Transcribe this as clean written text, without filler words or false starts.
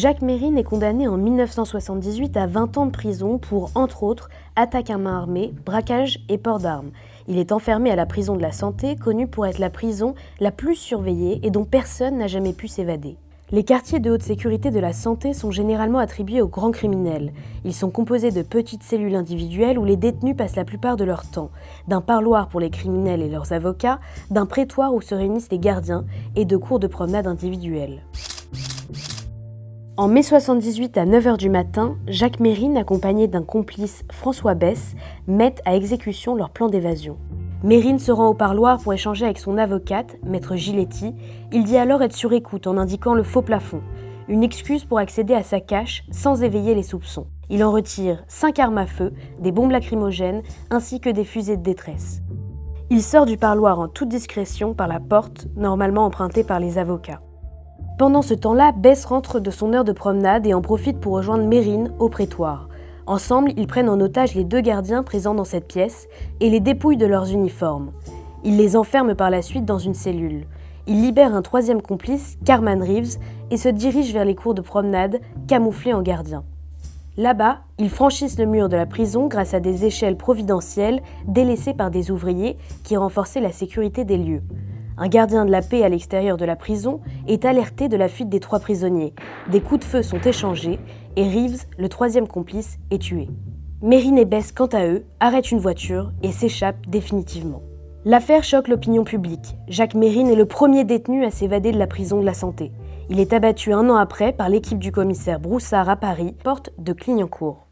Jacques Mérine est condamné en 1978 à 20 ans de prison pour, entre autres, attaque à main armée, braquage et port d'armes. Il est enfermé à la prison de la Santé, connue pour être la prison la plus surveillée et dont personne n'a jamais pu s'évader. Les quartiers de haute sécurité de la Santé sont généralement attribués aux grands criminels. Ils sont composés de petites cellules individuelles où les détenus passent la plupart de leur temps, d'un parloir pour les criminels et leurs avocats, d'un prétoire où se réunissent les gardiens et de cours de promenade individuels. En mai 78 à 9h du matin, Jacques Mérine, accompagné d'un complice, François Besse, mettent à exécution leur plan d'évasion. Mérine se rend au parloir pour échanger avec son avocate, maître Giletti. Il dit alors être sur écoute en indiquant le faux plafond, une excuse pour accéder à sa cache sans éveiller les soupçons. Il en retire 5 armes à feu, des bombes lacrymogènes ainsi que des fusées de détresse. Il sort du parloir en toute discrétion par la porte, normalement empruntée par les avocats. Pendant ce temps-là, Besse rentre de son heure de promenade et en profite pour rejoindre Mérine au prétoire. Ensemble, ils prennent en otage les 2 gardiens présents dans cette pièce et les dépouillent de leurs uniformes. Ils les enferment par la suite dans une cellule. Ils libèrent un 3e complice, Carman Reeves, et se dirigent vers les cours de promenade, camouflés en gardiens. Là-bas, ils franchissent le mur de la prison grâce à des échelles providentielles délaissées par des ouvriers qui renforçaient la sécurité des lieux. Un gardien de la paix à l'extérieur de la prison est alerté de la fuite des 3 prisonniers. Des coups de feu sont échangés et Reeves, le 3e complice, est tué. Mérine et Besse, quant à eux, arrêtent une voiture et s'échappent définitivement. L'affaire choque l'opinion publique. Jacques Mérine est le premier détenu à s'évader de la prison de la Santé. Il est abattu 1 an après par l'équipe du commissaire Broussard à Paris, porte de Clignancourt.